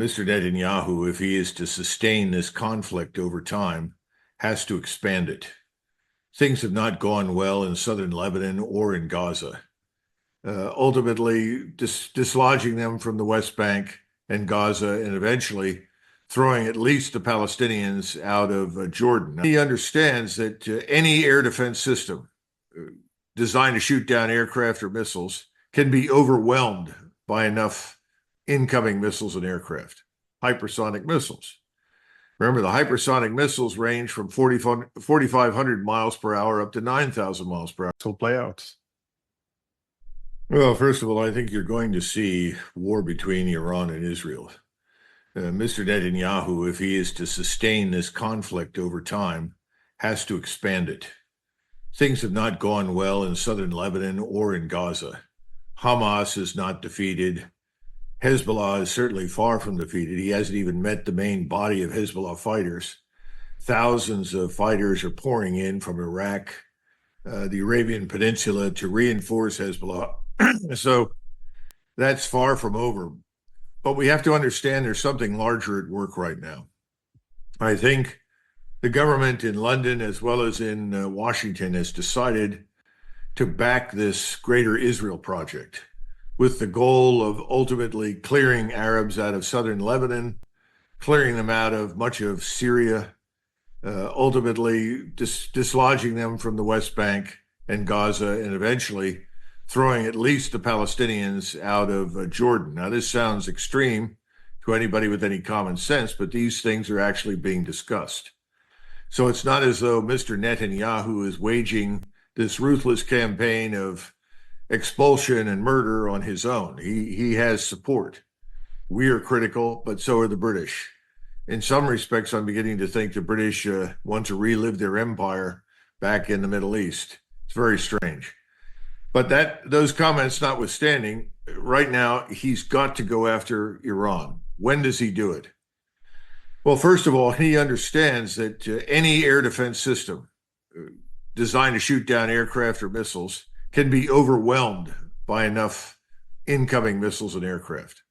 Mr. Netanyahu, if he is to sustain this conflict over time, has to expand it. Things have not gone well in southern Lebanon or in Gaza. Ultimately, dislodging them from the West Bank and Gaza, and eventually throwing at least the Palestinians out of Jordan. He understands that any air defense system designed to shoot down aircraft or missiles can be overwhelmed by enough incoming missiles and aircraft, hypersonic missiles. Remember, the hypersonic missiles range from 4,500 miles per hour up to 9,000 miles per hour. Will play out. Well, first of all, I think you're going to see war between Iran and Israel. Mr. Netanyahu, if he is to sustain this conflict over time, has to expand it. Things have not gone well in southern Lebanon or in Gaza. Hamas is not defeated. Hezbollah is certainly far from defeated. He hasn't even met the main body of Hezbollah fighters. Thousands of fighters are pouring in from Iraq, the Arabian Peninsula, to reinforce Hezbollah. So that's far from over. But we have to understand there's something larger at work right now. I think the government in London, as well as in Washington, has decided to back this Greater Israel project with the goal of ultimately clearing Arabs out of southern Lebanon, clearing them out of much of Syria, ultimately dislodging them from the West Bank and Gaza, and eventually throwing at least the Palestinians out of Jordan. Now, this sounds extreme to anybody with any common sense, but these things are actually being discussed. So it's not as though Mr. Netanyahu is waging this ruthless campaign of expulsion and murder on his own. He has support. We are critical, but so are the British. In some respects, I'm beginning to think the British want to relive their empire back in the Middle East. It's very strange. But those comments notwithstanding, right now, he's got to go after Iran. When does he do it? Well, first of all, he understands that any air defense system designed to shoot down aircraft or missiles can be overwhelmed by enough incoming missiles and aircraft.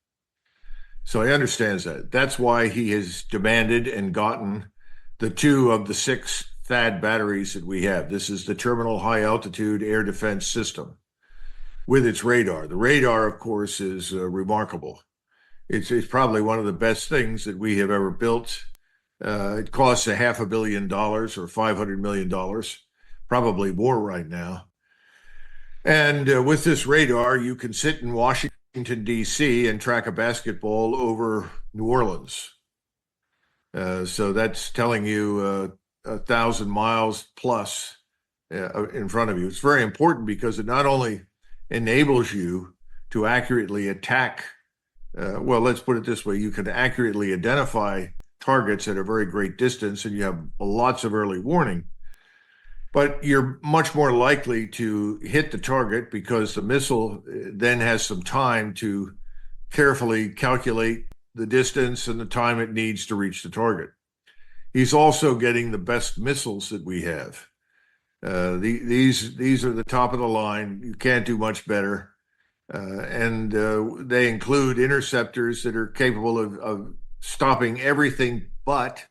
So he understands that. That's why he has demanded and gotten the 2 of the 6 THAAD batteries that we have. This is the Terminal High Altitude Air Defense System with its radar. The radar, of course, is remarkable. It's probably one of the best things that we have ever built. It costs $500 million or $500 million, probably more right now. And with this radar, you can sit in Washington, D.C. and track a basketball over New Orleans. So that's telling you 1,000 miles plus in front of you. It's very important because it not only enables you to accurately attack, well, let's put it this way, you can accurately identify targets at a very great distance and you have lots of early warning, but you're much more likely to hit the target because the missile then has some time to carefully calculate the distance and the time it needs to reach the target. He's also getting the best missiles that we have. These are the top of the line. You can't do much better. And they include interceptors that are capable of stopping everything but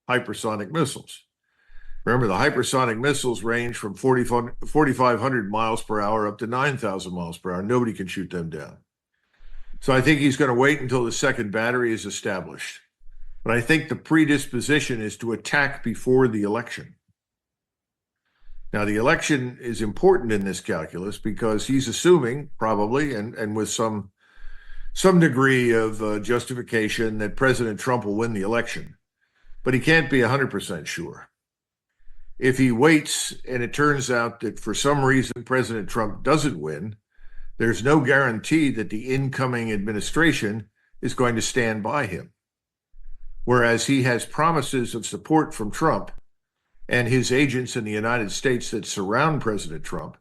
hypersonic missiles. Remember, the hypersonic missiles range from 4,500 miles per hour up to 9,000 miles per hour. Nobody can shoot them down. So I think he's going to wait until the second battery is established. But I think the predisposition is to attack before the election. Now, the election is important in this calculus because he's assuming probably, and with some degree of justification, that President Trump will win the election. But he can't be 100% sure. If he waits and it turns out that for some reason President Trump doesn't win, there's no guarantee that the incoming administration is going to stand by him. Whereas he has promises of support from Trump and his agents in the United States that surround President Trump,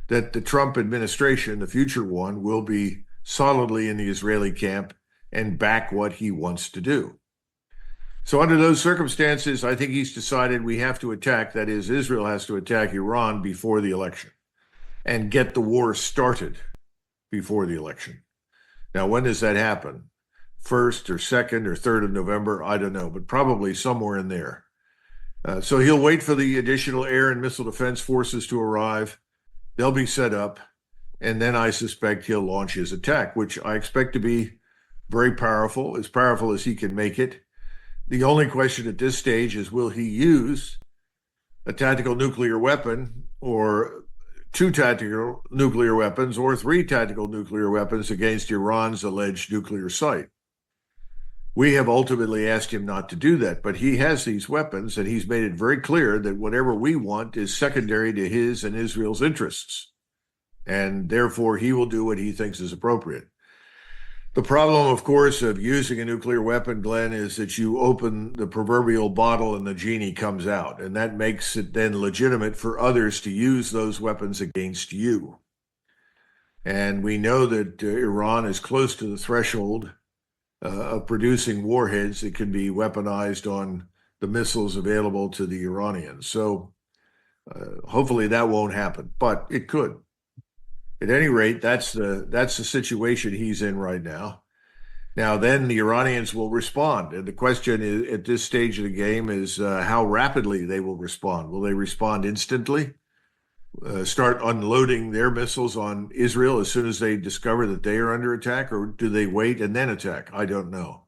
that the Trump administration, the future one, will be solidly in the Israeli camp and back what he wants to do. So under those circumstances, I think he's decided we have to attack, that is, Israel has to attack Iran before the election and get the war started before the election. Now, when does that happen? 1st or 2nd or 3rd of November. I don't know, but probably somewhere in there. So he'll wait for the additional air and missile defense forces to arrive. They'll be set up. And then I suspect he'll launch his attack, which I expect to be very powerful as he can make it. The only question at this stage is, will he use a tactical nuclear weapon or 2 tactical nuclear weapons or 3 tactical nuclear weapons against Iran's alleged nuclear site? We have ultimately asked him not to do that, but he has these weapons, and he's made it very clear that whatever we want is secondary to his and Israel's interests. And therefore, he will do what he thinks is appropriate. The problem, of course, of using a nuclear weapon, Glenn, is that you open the proverbial bottle and the genie comes out, and that makes it then legitimate for others to use those weapons against you. And we know that Iran is close to the threshold of producing warheads that can be weaponized on the missiles available to the Iranians. So hopefully that won't happen, but it could. At any rate, that's the situation he's in right now. Now, then the Iranians will respond. And the question is, at this stage of the game is how rapidly they will respond. Will they respond instantly? Start unloading their missiles on Israel as soon as they discover that they are under attack, or do they wait and then attack? I don't know.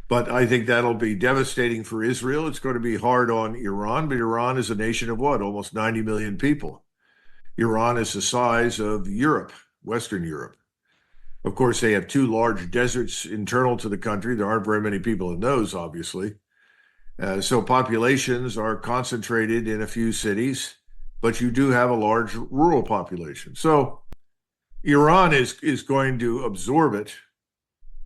But I think that'll be devastating for Israel. It's going to be hard on Iran, but Iran is a nation of what? Almost 90 million people. Iran is the size of Europe, Western Europe. Of course, they have 2 large deserts internal to the country. There aren't very many people in those, obviously. So populations are concentrated in a few cities, but you do have a large rural population. So Iran is going to absorb it,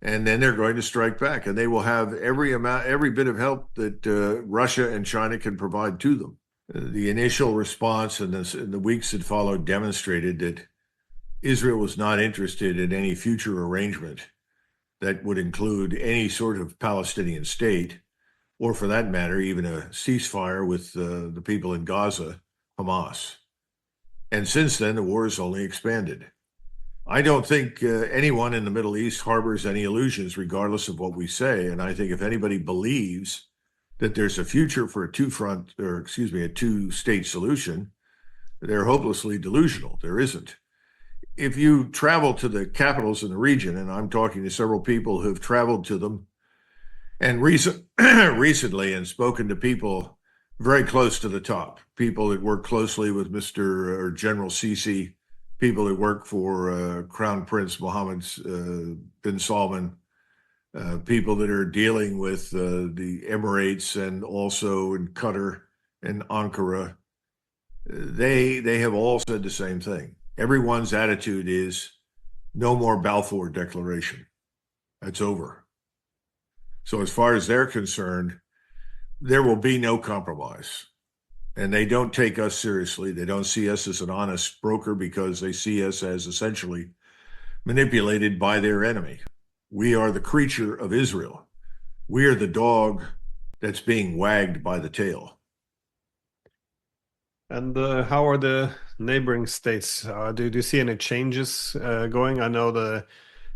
and then they're going to strike back, and they will have every bit of help that Russia and China can provide to them. The initial response in the weeks that followed demonstrated that Israel was not interested in any future arrangement that would include any sort of Palestinian state, or for that matter, even a ceasefire with the people in Gaza, Hamas. And since then, the war has only expanded. I don't think anyone in the Middle East harbors any illusions, regardless of what we say. And I think if anybody believes that there's a future for a two-state solution, they're hopelessly delusional. There isn't. If you travel to the capitals in the region, and I'm talking to several people who've traveled to them, and recently and spoken to people very close to the top, people that work closely with Mr. or General Sisi, people that work for Crown Prince Mohammed bin Salman, people that are dealing with the Emirates and also in Qatar and Ankara, they have all said the same thing. Everyone's attitude is no more Balfour Declaration. That's over. So as far as they're concerned, there will be no compromise. And they don't take us seriously. They don't see us as an honest broker because they see us as essentially manipulated by their enemy. We are the creature of Israel. We are the dog that's being wagged by the tail. And how are the neighboring states? Do you see any changes going? I know they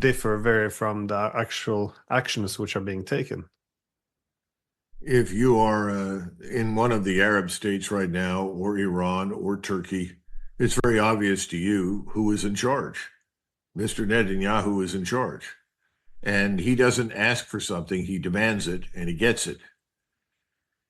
differ very from the actual actions which are being taken. If you are in one of the Arab states right now, or Iran, or Turkey, it's very obvious to you who is in charge. Mr. Netanyahu is in charge. And he doesn't ask for something, he demands it, and he gets it.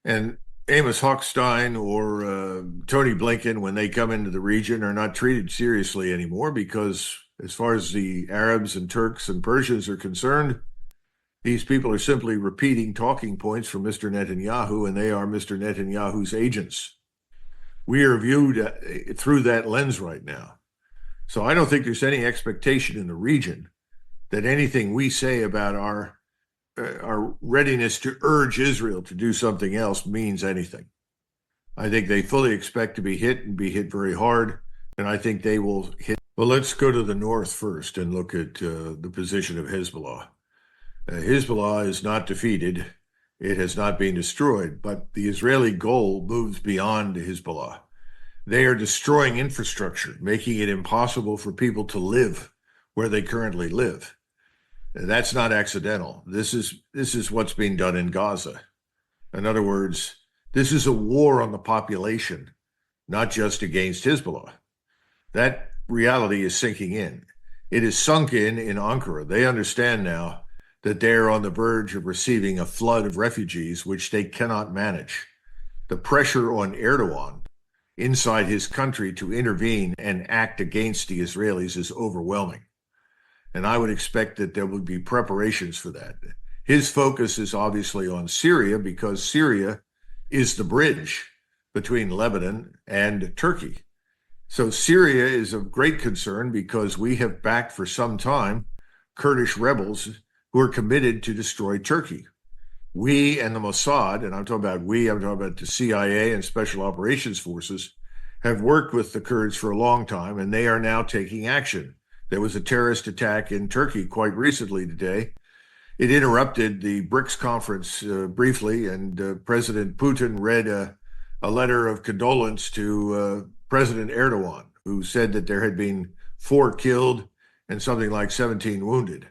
And Amos Hochstein or Tony Blinken, when they come into the region, are not treated seriously anymore because as far as the Arabs and Turks and Persians are concerned, these people are simply repeating talking points from Mr. Netanyahu, and they are Mr. Netanyahu's agents. We are viewed through that lens right now. So I don't think there's any expectation in the region that anything we say about our readiness to urge Israel to do something else means anything. I think they fully expect to be hit and be hit very hard, and I think they will hit. Well, let's go to the north first and look at the position of Hezbollah. Hezbollah is not defeated. It has not been destroyed, but the Israeli goal moves beyond Hezbollah. They are destroying infrastructure, making it impossible for people to live where they currently live. That's not accidental. This is what's being done in Gaza. In other words, this is a war on the population, not just against Hezbollah. That reality is sinking in. It is sunk in Ankara. They understand now that they're on the verge of receiving a flood of refugees, which they cannot manage. The pressure on Erdogan inside his country to intervene and act against the Israelis is overwhelming. And I would expect that there would be preparations for that. His focus is obviously on Syria because Syria is the bridge between Lebanon and Turkey. So Syria is of great concern because we have backed for some time Kurdish rebels who are committed to destroy Turkey. We and the Mossad, and I'm talking about the CIA and Special Operations Forces, have worked with the Kurds for a long time, and they are now taking action. There was a terrorist attack in Turkey quite recently today. It interrupted the BRICS conference briefly, and President Putin read a letter of condolence to President Erdogan, who said that there had been 4 killed and something like 17 wounded.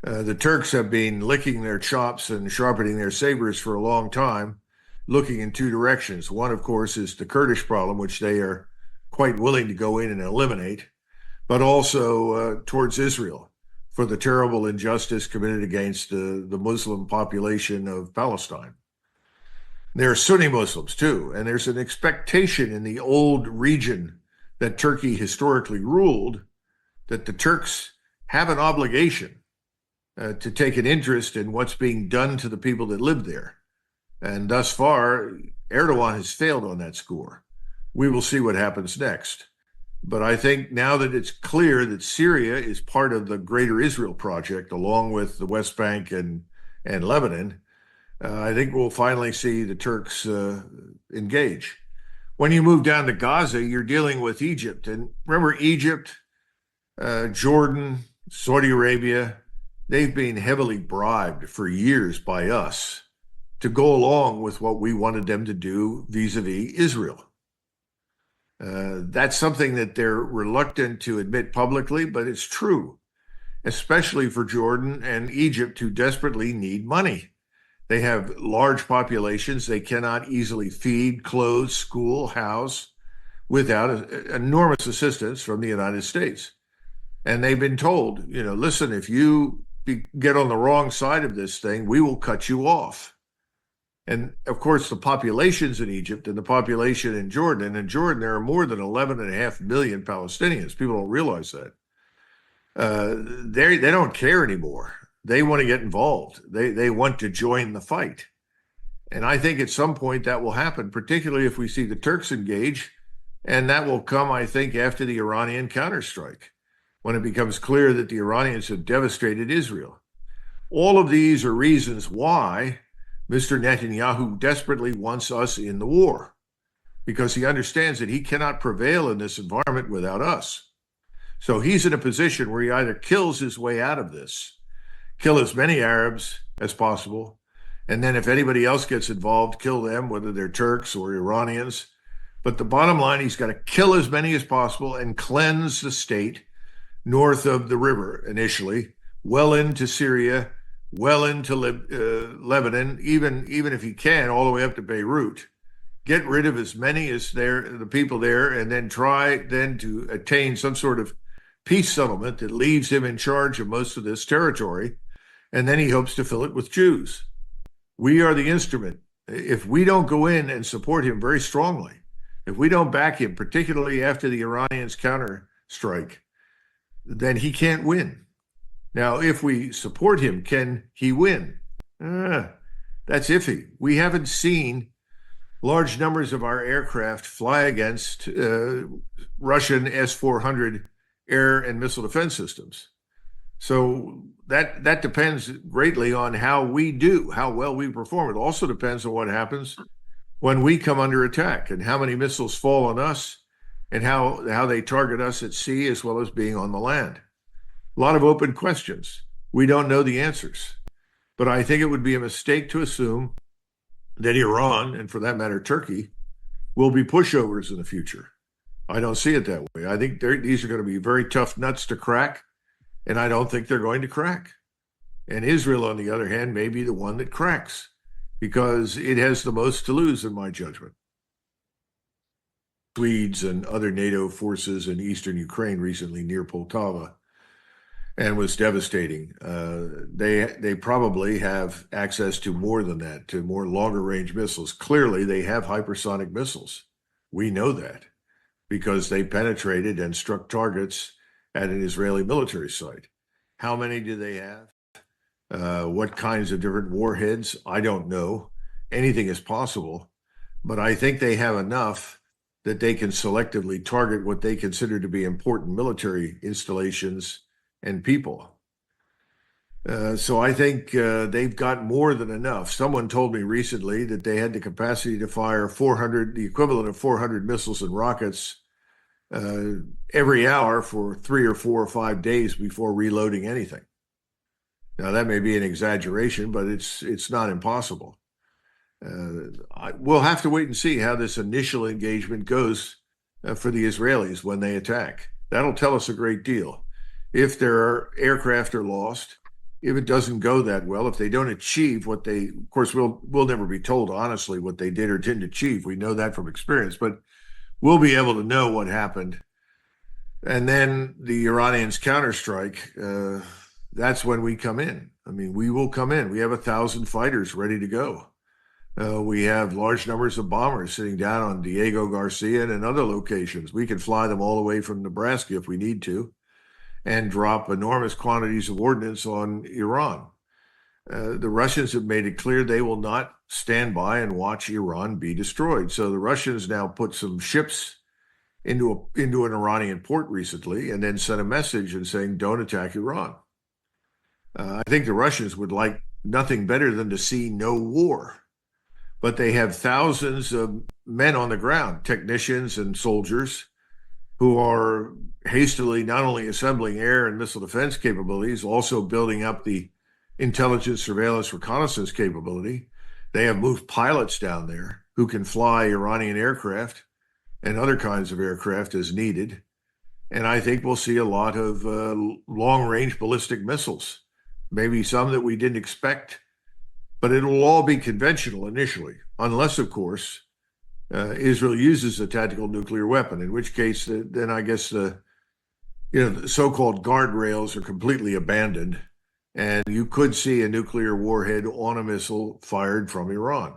The Turks have been licking their chops and sharpening their sabers for a long time, looking in 2 directions. One, of course, is the Kurdish problem, which they are quite willing to go in and eliminate, but also towards Israel for the terrible injustice committed against the Muslim population of Palestine. There are Sunni Muslims too, and there's an expectation in the old region that Turkey historically ruled that the Turks have an obligation to take an interest in what's being done to the people that live there. And thus far, Erdogan has failed on that score. We will see what happens next. But I think now that it's clear that Syria is part of the greater Israel project, along with the West Bank and Lebanon, I think we'll finally see the Turks engage. When you move down to Gaza, you're dealing with Egypt. And remember, Egypt, Jordan, Saudi Arabia, they've been heavily bribed for years by us to go along with what we wanted them to do vis-a-vis Israel. That's something that they're reluctant to admit publicly, but it's true, especially for Jordan and Egypt, who desperately need money. They have large populations. They cannot easily feed, clothe, school, house without enormous assistance from the United States. And they've been told, listen, if you get on the wrong side of this thing, we will cut you off. And of course, the populations in Egypt and the population in Jordan, and in Jordan, there are more than 11.5 million Palestinians. People don't realize that. They don't care anymore. They want to get involved. They want to join the fight. And I think at some point that will happen, particularly if we see the Turks engage. And that will come, I think, after the Iranian counterstrike, when it becomes clear that the Iranians have devastated Israel. All of these are reasons why Mr. Netanyahu desperately wants us in the war, because he understands that he cannot prevail in this environment without us. So he's in a position where he either kills his way out of this, kill as many Arabs as possible, and then if anybody else gets involved, kill them, whether they're Turks or Iranians. But the bottom line, he's got to kill as many as possible and cleanse the state north of the river initially, well into Syria, well into Lebanon, even if he can, all the way up to Beirut. Get rid of as many as the people there, and then try then to attain some sort of peace settlement that leaves him in charge of most of this territory, and then he hopes to fill it with Jews. We are the instrument. If we don't go in and support him very strongly, if we don't back him, particularly after the Iranians counterstrike, then he can't win. Now, if we support him, can he win? That's iffy. We haven't seen large numbers of our aircraft fly against Russian S-400 air and missile defense systems. So that depends greatly on how we do, how well we perform. It also depends on what happens when we come under attack and how many missiles fall on us and how they target us at sea as well as being on the land. A lot of open questions. We don't know the answers. But I think it would be a mistake to assume that Iran, and for that matter, Turkey, will be pushovers in the future. I don't see it that way. I think these are going to be very tough nuts to crack, and I don't think they're going to crack. And Israel, on the other hand, may be the one that cracks because it has the most to lose, in my judgment. Swedes and other NATO forces in eastern Ukraine recently near Poltava and was devastating. They probably have access to more than that, to more longer range missiles. Clearly, they have hypersonic missiles. We know that because they penetrated and struck targets at an Israeli military site. How many do they have? What kinds of different warheads? I don't know. Anything is possible, but I think they have enough that they can selectively target what they consider to be important military installations and people. So I think they've got more than enough. Someone told me recently that they had the capacity to fire 400, the equivalent of 400 missiles and rockets uh, every hour for 3 or 4 or 5 days before reloading anything. Now that may be an exaggeration, but it's not impossible. We'll have to wait and see how this initial engagement goes for the Israelis when they attack. That'll tell us a great deal. If their aircraft are lost, if it doesn't go that well, if they don't achieve what they, of course, we'll never be told honestly what they did or didn't achieve. We know that from experience, but we'll be able to know what happened. And then the Iranians counterstrike. That's when we come in. I mean, we will come in. We have 1,000 fighters ready to go. We have large numbers of bombers sitting down on Diego Garcia and other locations. We can fly them all the way from Nebraska if we need to and drop enormous quantities of ordnance on Iran. The Russians have made it clear they will not stand by and watch Iran be destroyed. So the Russians now put some ships into an Iranian port recently and then sent a message and saying, don't attack Iran. I think the Russians would like nothing better than to see no war. But they have thousands of men on the ground, technicians and soldiers, who are hastily not only assembling air and missile defense capabilities, also building up the intelligence, surveillance, reconnaissance capability. They have moved pilots down there who can fly Iranian aircraft and other kinds of aircraft as needed. And I think we'll see a lot of long-range ballistic missiles, maybe some that we didn't expect. But it will all be conventional initially, unless, of course, Israel uses a tactical nuclear weapon, in which case, then I guess the so-called guardrails are completely abandoned, and you could see a nuclear warhead on a missile fired from Iran.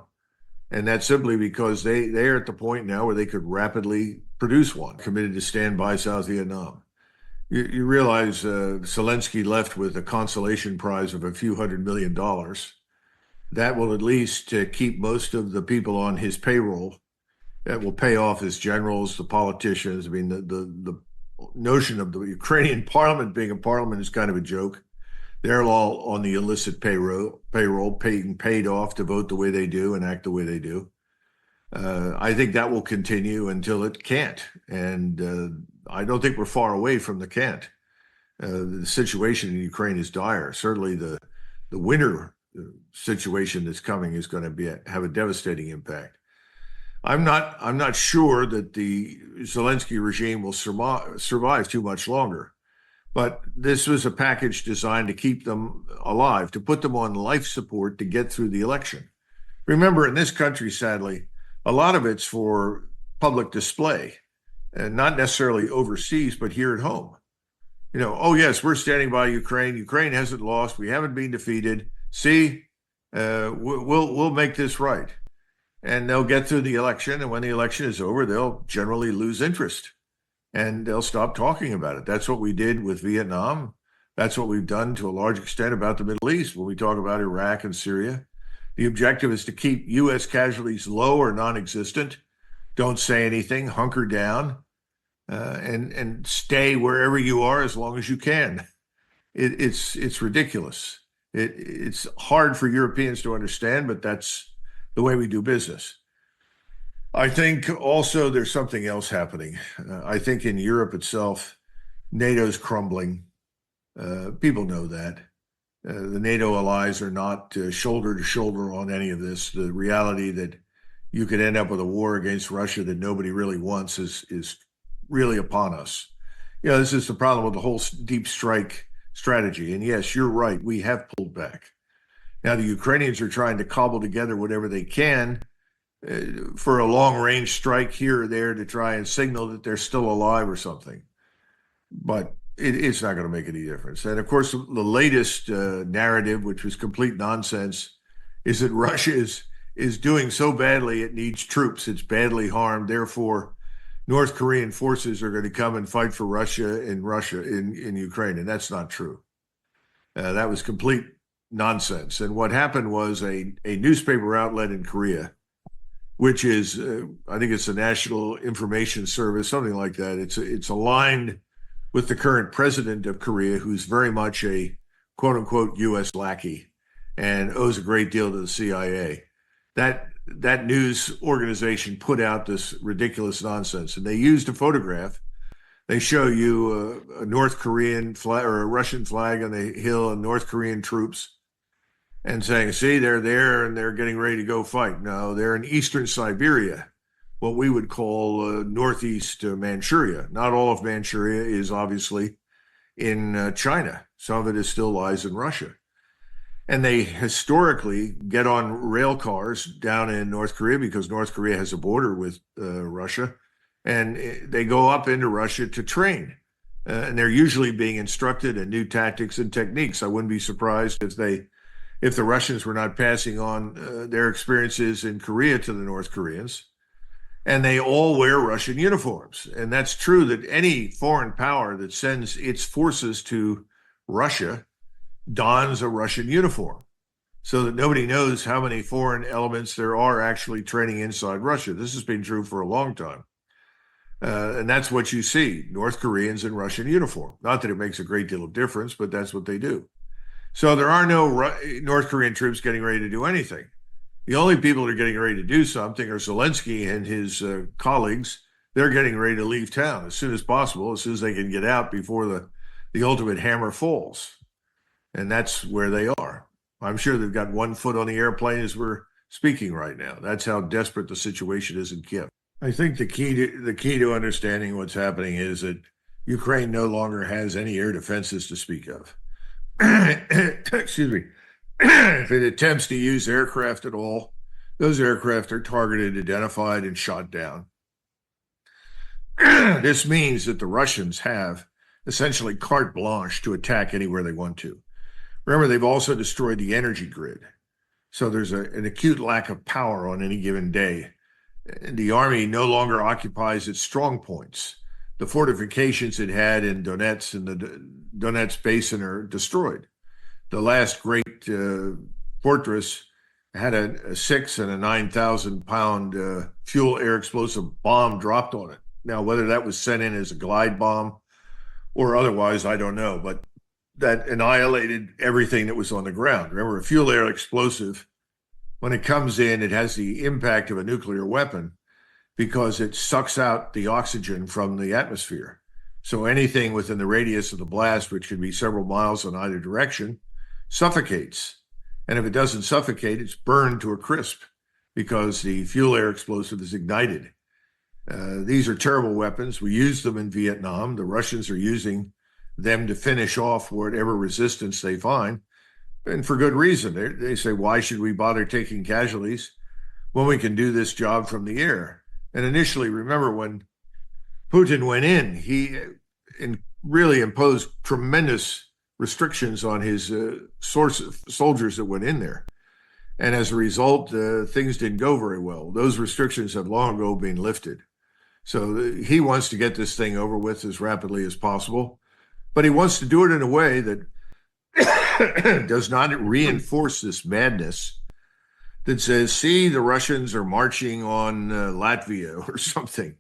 And that's simply because they are at the point now where they could rapidly produce one, committed to stand by South Vietnam. You realize Zelensky left with a consolation prize of a few $100 million. That will at least keep most of the people on his payroll. That will pay off his generals, the politicians. I mean, the notion of the Ukrainian parliament being a parliament is kind of a joke. They're all on the illicit payroll, being paid off to vote the way they do and act the way they do. I think that will continue until it can't. And I don't think we're far away from the can't. The situation in Ukraine is dire. Certainly the winter situation that's coming is going to have a devastating impact. I'm not sure that the Zelensky regime will survive too much longer, but this was a package designed to keep them alive, to put them on life support to get through the election. Remember, in this country, sadly, a lot of it's for public display, and not necessarily overseas, but here at home. Oh yes, we're standing by Ukraine. Ukraine hasn't lost. We haven't been defeated. See, we'll make this right. And they'll get through the election. And when the election is over, they'll generally lose interest and they'll stop talking about it. That's what we did with Vietnam. That's what we've done to a large extent about the Middle East when we talk about Iraq and Syria. The objective is to keep U.S. casualties low or non-existent. Don't say anything, hunker down, and stay wherever you are as long as you can. It's ridiculous. It's hard for Europeans to understand, but that's the way we do business. I think also there's something else happening. I think in Europe itself, NATO's crumbling. People know that. The NATO allies are not shoulder to shoulder on any of this. The reality that you could end up with a war against Russia that nobody really wants is really upon us. This is the problem with the whole deep strike strategy. And yes, you're right. We have pulled back. Now, the Ukrainians are trying to cobble together whatever they can for a long range strike here or there to try and signal that they're still alive or something. But it's not going to make any difference. And of course, the latest narrative, which was complete nonsense, is that Russia is doing so badly it needs troops. It's badly harmed. Therefore, North Korean forces are going to come and fight for Russia in Ukraine. And that's not true. That was complete nonsense. And what happened was a newspaper outlet in Korea, which is, I think it's the National Information Service, something like that. It's aligned with the current president of Korea, who's very much a quote unquote U.S. lackey and owes a great deal to the CIA. That news organization put out this ridiculous nonsense, and they used a photograph. They show you a North Korean flag or a Russian flag on the hill and North Korean troops and saying, see, they're there and they're getting ready to go fight. No, they're in eastern Siberia, what we would call northeast Manchuria. Not all of Manchuria is obviously in China. Some of it still lies in Russia. And they historically get on rail cars down in North Korea because North Korea has a border with Russia. And they go up into Russia to train. And they're usually being instructed in new tactics and techniques. I wouldn't be surprised if the Russians were not passing on their experiences in Korea to the North Koreans. And they all wear Russian uniforms. And that's true that any foreign power that sends its forces to Russia dons a Russian uniform so that nobody knows how many foreign elements there are actually training inside Russia. This has been true for a long time. And that's what you see, North Koreans in Russian uniform. Not that it makes a great deal of difference, but that's what they do. So there are no North Korean troops getting ready to do anything. The only people that are getting ready to do something are Zelensky and his colleagues. They're getting ready to leave town as soon as possible, as soon as they can get out before the ultimate hammer falls. And that's where they are. I'm sure they've got one foot on the airplane as we're speaking right now. That's how desperate the situation is in Kiev. I think the key to understanding what's happening is that Ukraine no longer has any air defenses to speak of. Excuse me. If it attempts to use aircraft at all, those aircraft are targeted, identified, and shot down. This means that the Russians have essentially carte blanche to attack anywhere they want to. Remember, they've also destroyed the energy grid. So there's an acute lack of power on any given day. The army no longer occupies its strong points. The fortifications it had in Donetsk and the Donetsk basin are destroyed. The last great fortress had a 6 and a 9,000 pound fuel air explosive bomb dropped on it. Now, whether that was sent in as a glide bomb or otherwise, I don't know, but that annihilated everything that was on the ground. Remember, a fuel air explosive, when it comes in, it has the impact of a nuclear weapon because it sucks out the oxygen from the atmosphere. So anything within the radius of the blast, which can be several miles in either direction, suffocates. And if it doesn't suffocate, it's burned to a crisp because the fuel air explosive is ignited. These are terrible weapons. We used them in Vietnam. The Russians are using them to finish off whatever resistance they find. And for good reason. They say, why should we bother taking casualties when we can do this job from the air? And initially, remember when Putin went in, he really imposed tremendous restrictions on his soldiers that went in there. And as a result, things didn't go very well. Those restrictions have long ago been lifted. So he wants to get this thing over with as rapidly as possible. But he wants to do it in a way that does not reinforce this madness that says, see, the Russians are marching on Latvia or something.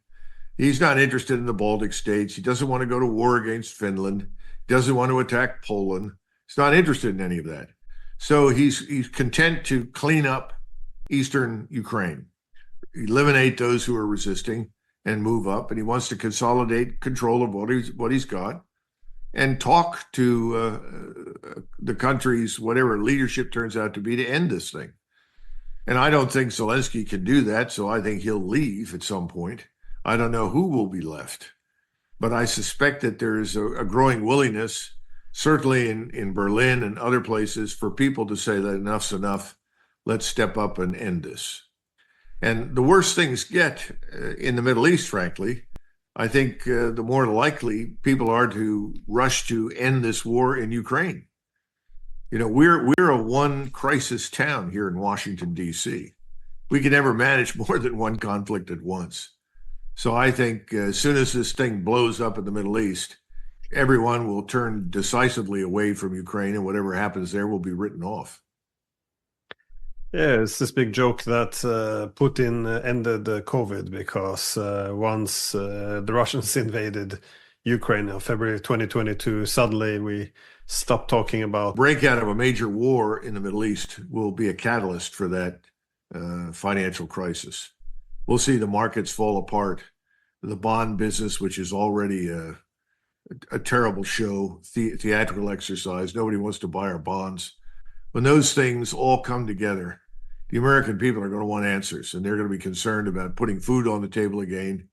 He's not interested in the Baltic states. He doesn't want to go to war against Finland. He doesn't want to attack Poland. He's not interested in any of that. So he's content to clean up eastern Ukraine, eliminate those who are resisting and move up. And he wants to consolidate control of what he's got and talk to the country's whatever leadership turns out to be to end this thing. And I don't think Zelensky can do that, so I think he'll leave at some point. I don't know who will be left, but I suspect that there's a growing willingness, certainly in Berlin and other places, for people to say that enough's enough. Let's step up and end this. And the worse things get in the Middle East, frankly, I think the more likely people are to rush to end this war in Ukraine. You know, we're a one crisis town here in Washington, D.C. We can never manage more than one conflict at once. So I think as soon as this thing blows up in the Middle East, everyone will turn decisively away from Ukraine, and whatever happens there will be written off. Yeah, it's this big joke that Putin ended COVID because once the Russians invaded Ukraine in February 2022, suddenly we stopped talking about. Breakout of a major war in the Middle East will be a catalyst for that financial crisis. We'll see the markets fall apart. The bond business, which is already a terrible show, theatrical exercise. Nobody wants to buy our bonds. When those things all come together, the American people are going to want answers, and they're going to be concerned about putting food on the table again.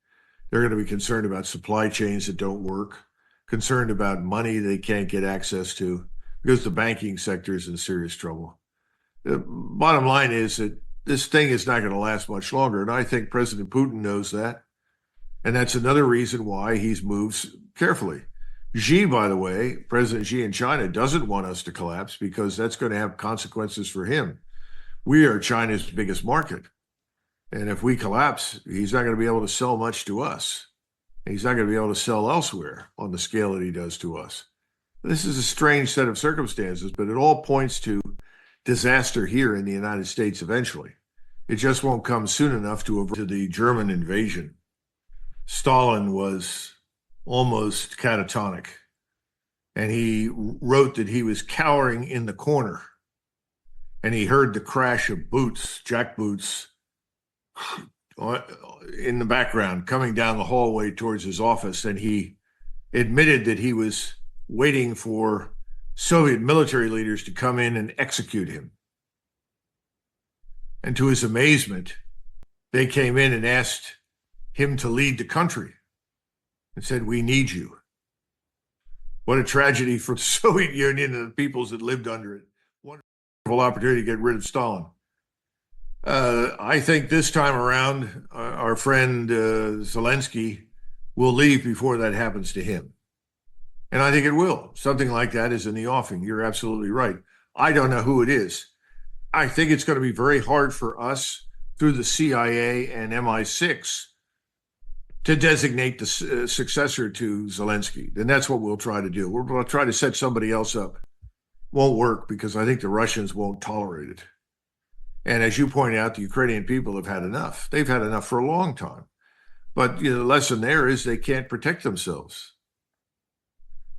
They're going to be concerned about supply chains that don't work, concerned about money they can't get access to, because the banking sector is in serious trouble. The bottom line is that this thing is not going to last much longer, and I think President Putin knows that. And that's another reason why he's moved carefully. Xi, by the way, President Xi in China, doesn't want us to collapse because that's going to have consequences for him. We are China's biggest market. And if we collapse, he's not going to be able to sell much to us. He's not going to be able to sell elsewhere on the scale that he does to us. This is a strange set of circumstances, but it all points to disaster here in the United States eventually. It just won't come soon enough to avert the German invasion. Stalin was almost catatonic, and he wrote that he was cowering in the corner, and he heard the crash of boots, jack boots, in the background coming down the hallway towards his office, and he admitted that he was waiting for Soviet military leaders to come in and execute him. And to his amazement, they came in and asked him to lead the country and said, "We need you." What a tragedy for the Soviet Union and the peoples that lived under it. Wonderful opportunity to get rid of Stalin. I think this time around, our friend Zelensky will leave before that happens to him. And I think it will. Something like that is in the offing. You're absolutely right. I don't know who it is. I think it's going to be very hard for us through the CIA and MI6 to designate the successor to Zelensky. And that's what we'll try to do. We're going to try to set somebody else up. Won't work because I think the Russians won't tolerate it. And as you point out, the Ukrainian people have had enough. They've had enough for a long time. But the lesson there is they can't protect themselves.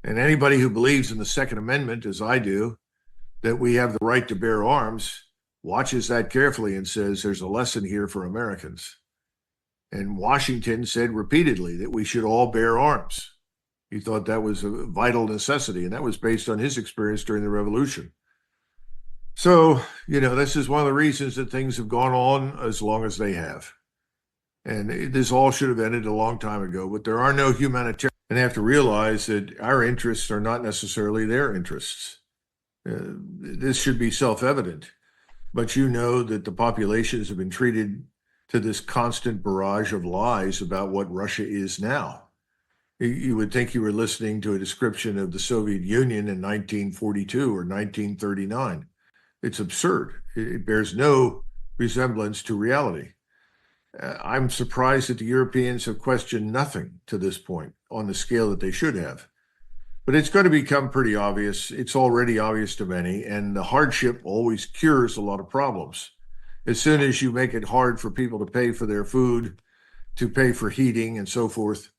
And anybody who believes in the Second Amendment, as I do, that we have the right to bear arms, watches that carefully and says there's a lesson here for Americans. And Washington said repeatedly that we should all bear arms. He thought that was a vital necessity, and that was based on his experience during the Revolution. So, this is one of the reasons that things have gone on as long as they have. And this all should have ended a long time ago, but there are no humanitarian, and they have to realize that our interests are not necessarily their interests. This should be self-evident, but you know that the populations have been treated to this constant barrage of lies about what Russia is now. You would think you were listening to a description of the Soviet Union in 1942 or 1939. It's absurd. It bears no resemblance to reality. I'm surprised that the Europeans have questioned nothing to this point on the scale that they should have. But it's going to become pretty obvious. It's already obvious to many, and the hardship always cures a lot of problems. As soon as you make it hard for people to pay for their food, to pay for heating and so forth,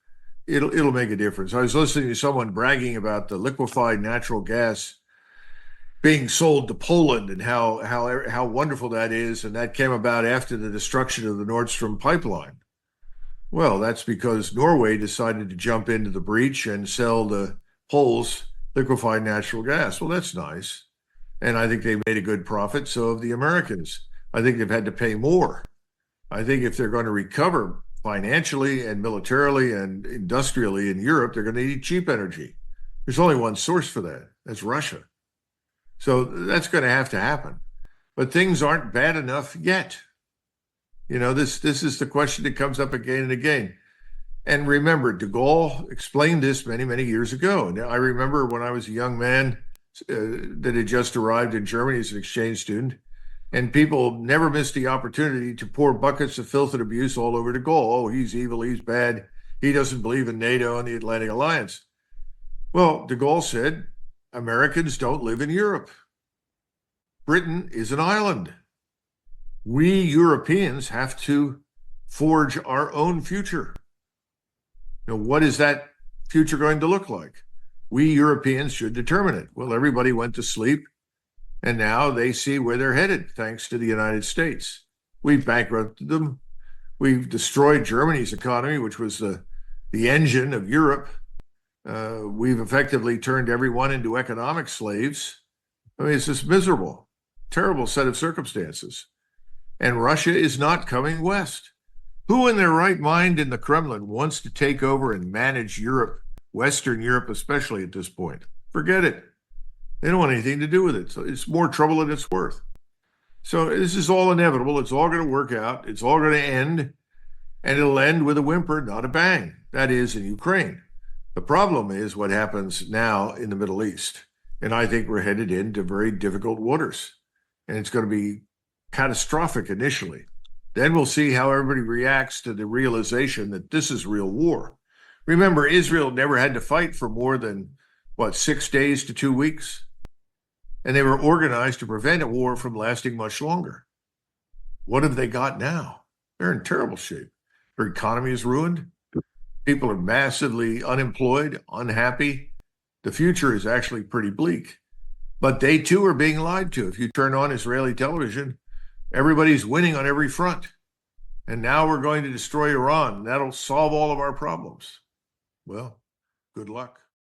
it'll make a difference. I was listening to someone bragging about the liquefied natural gas being sold to Poland and how wonderful that is, and that came about after the destruction of the Nord Stream pipeline. Well, that's because Norway decided to jump into the breach and sell the Poles liquefied natural gas. Well, that's nice. And I think they made a good profit. So have the Americans. I think they've had to pay more. I think if they're going to recover financially and militarily and industrially in Europe, they're going to need cheap energy. There's only one source for that. That's Russia. So that's going to happen. But things aren't bad enough yet. This is the question that comes up again and again. And remember, de Gaulle explained this many, many years ago. And I remember when I was a young man that had just arrived in Germany as an exchange student, and people never missed the opportunity to pour buckets of filth and abuse all over de Gaulle. Oh, he's evil, he's bad, he doesn't believe in NATO and the Atlantic Alliance. Well, de Gaulle said, Americans don't live in Europe. Britain is an island. We Europeans have to forge our own future. What is that future going to look like? We Europeans should determine it. Well, everybody went to sleep, and now they see where they're headed, thanks to the United States. We've bankrupted them. We've destroyed Germany's economy, which was the engine of Europe. We've effectively turned everyone into economic slaves. I mean, it's just miserable, terrible set of circumstances. And Russia is not coming west. Who in their right mind in the Kremlin wants to take over and manage Europe, Western Europe especially at this point? Forget it. They don't want anything to do with it. So it's more trouble than it's worth. So this is all inevitable. It's all going to work out. It's all going to end. And it'll end with a whimper, not a bang. That is in Ukraine. The problem is what happens now in the Middle East. And I think we're headed into very difficult waters. And it's going to be catastrophic initially. Then we'll see how everybody reacts to the realization that this is real war. Remember, Israel never had to fight for more than, 6 days to 2 weeks? And they were organized to prevent a war from lasting much longer. What have they got now? They're in terrible shape. Their economy is ruined. People are massively unemployed, unhappy. The future is actually pretty bleak. But they too are being lied to. If you turn on Israeli television, everybody's winning on every front. And now we're going to destroy Iran. That'll solve all of our problems. Well, good luck.